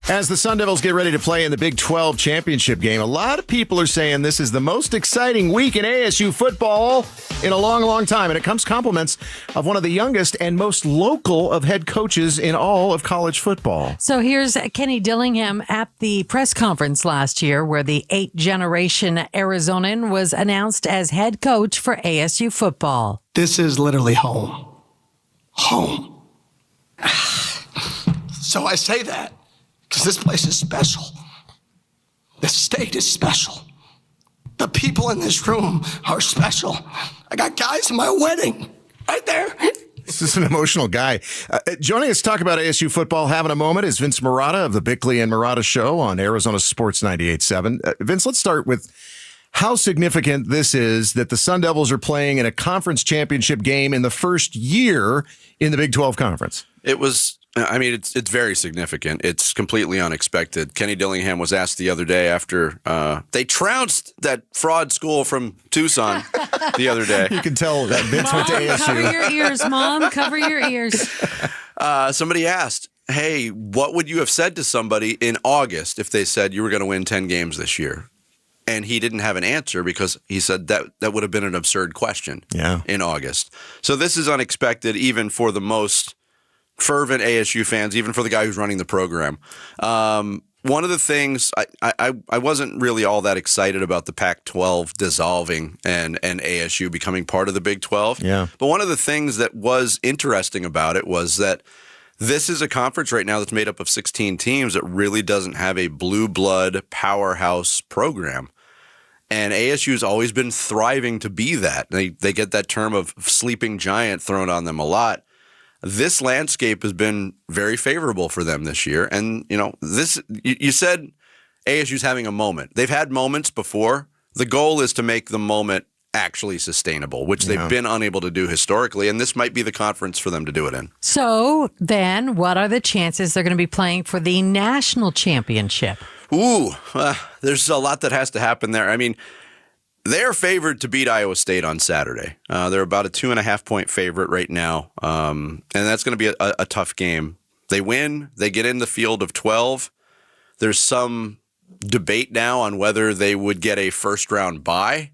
As the Sun Devils get ready to play in the Big 12 championship game, a lot of people are saying this is the most exciting week in ASU football in a long, long time. And it comes compliments of one of the youngest and most local of head coaches in all of college football. So here's Kenny Dillingham at the press conference last year where the 8th-generation Arizonan was announced as head coach for ASU football. This is literally home. Home. So I say that because this place is special. The state is special. The people in this room are special. I got guys in my wedding right there. This is an emotional guy. Joining us to talk about ASU football, having a moment, is Vince Marotta of the Bickley and Marotta Show on Arizona Sports 98.7. Vince, let's start with how significant this is that the Sun Devils are playing in a conference championship game in the first year in the Big 12 Conference. It's very significant. It's completely unexpected. Kenny Dillingham was asked the other day after they trounced that fraud school from Tucson the other day. You can tell that Vince went to ASU. Cover your ears, Mom. Cover your ears. Somebody asked, hey, what would you have said to somebody in August if they said you were going to win 10 games this year? And he didn't have an answer because he said that would have been an absurd question in August. So this is unexpected even for the most fervent ASU fans, even for the guy who's running the program. One of the things I wasn't really all that excited about the Pac-12 dissolving and ASU becoming part of the Big 12. Yeah. But one of the things that was interesting about it was that this is a conference right now that's made up of 16 teams that really doesn't have a blue blood powerhouse program. And ASU has always been thriving to be that. They get that term of sleeping giant thrown on them a lot. This landscape has been very favorable for them this year. And, you said ASU's having a moment. They've had moments before. The goal is to make the moment actually sustainable, which they've been unable to do historically. And this might be the conference for them to do it in. So then what are the chances they're going to be playing for the national championship? There's a lot that has to happen there. I mean, they're favored to beat Iowa State on Saturday. They're about a 2.5-point favorite right now, and that's going to be a tough game. They win, they get in the field of 12. There's some debate now on whether they would get a first-round bye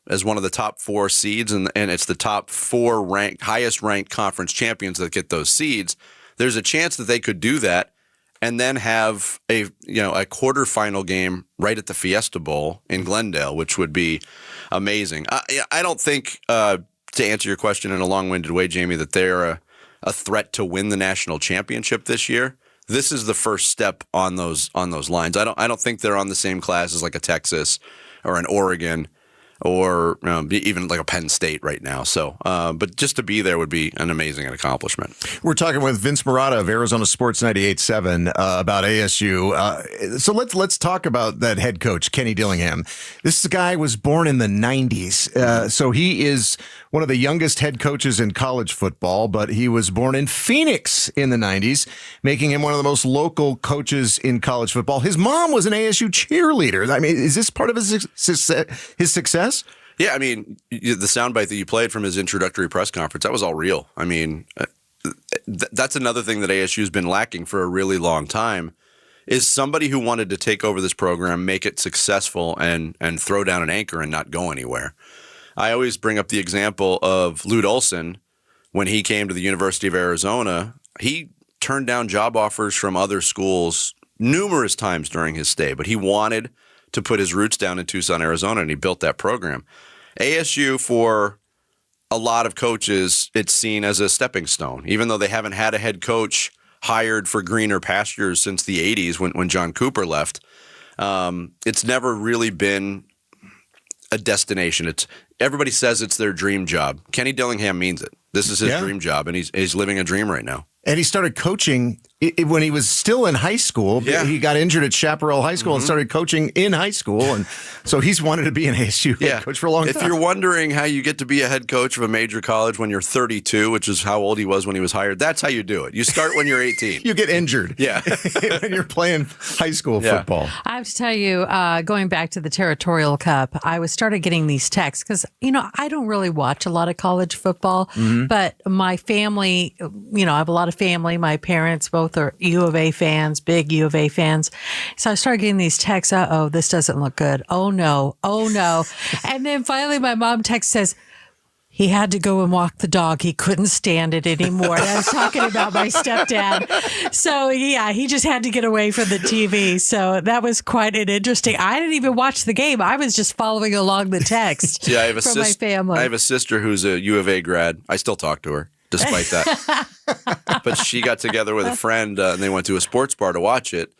as one of the top 4 seeds, and it's the top 4 highest-ranked conference champions that get those seeds. There's a chance that they could do that and then have a quarterfinal game right at the Fiesta Bowl in Glendale, which would be amazing. I don't think, to answer your question in a long-winded way, Jamie, that they're a threat to win the national championship this year. This is the first step on those lines. I don't think they're on the same class as like a Texas or an Oregon or even like a Penn State right now. So, but just to be there would be an amazing accomplishment. We're talking with Vince Marotta of Arizona Sports 98.7 about ASU. So let's talk about that head coach, Kenny Dillingham. This guy was born in the 90s. So he is one of the youngest head coaches in college football, but he was born in Phoenix in the 90s, making him one of the most local coaches in college football. His mom was an ASU cheerleader. I mean, is this part of his success? Yeah, I mean, the soundbite that you played from his introductory press conference, that was all real. I mean, that's another thing that ASU has been lacking for a really long time, is somebody who wanted to take over this program, make it successful, and throw down an anchor and not go anywhere. I always bring up the example of Lute Olson. When he came to the University of Arizona, he turned down job offers from other schools numerous times during his stay, but he wanted to put his roots down in Tucson, Arizona, and he built that program. ASU, for a lot of coaches, it's seen as a stepping stone, even though they haven't had a head coach hired for greener pastures since the 80s when John Cooper left. It's never really been a destination. Everybody says it's their dream job. Kenny Dillingham means it. This is his dream job, and he's living a dream right now. And he started coaching when he was still in high school. Yeah. He got injured at Chaparral High School and started coaching in high school. And so he's wanted to be an ASU head coach for a long time. If you're wondering how you get to be a head coach of a major college when you're 32, which is how old he was when he was hired, that's how you do it. You start when you're 18. You get injured. Yeah. When you're playing high school football. I have to tell you, going back to the Territorial Cup, I started getting these texts because, I don't really watch a lot of college football, but my family, I have a lot of family. My parents both both are U of A fans, big U of A fans. So I started getting these texts. Uh-oh, this doesn't look good. Oh, no. Oh, no. And then finally my mom text says, he had to go and walk the dog. He couldn't stand it anymore. And I was talking about my stepdad. So, yeah, he just had to get away from the TV. So that was quite an interesting. I didn't even watch the game. I was just following along the text Yeah, I have from my family. I have a sister who's a U of A grad. I still talk to her despite that. But she got together with a friend and they went to a sports bar to watch it.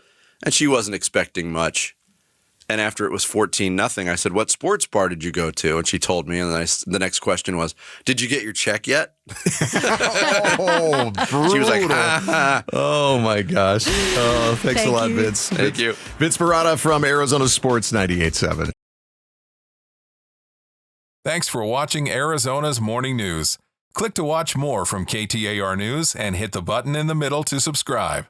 And she wasn't expecting much. And after it was 14-0, I said, what sports bar did you go to? And she told me. And then the next question was, did you get your check yet? Oh, brutal. She was like, ha, ha. Oh, my gosh. Oh, thanks Thank a lot, you. Vince. Thank you. Vince Marotta from Arizona Sports 98.7. Thanks for watching Arizona's Morning News. Click to watch more from KTAR News and hit the button in the middle to subscribe.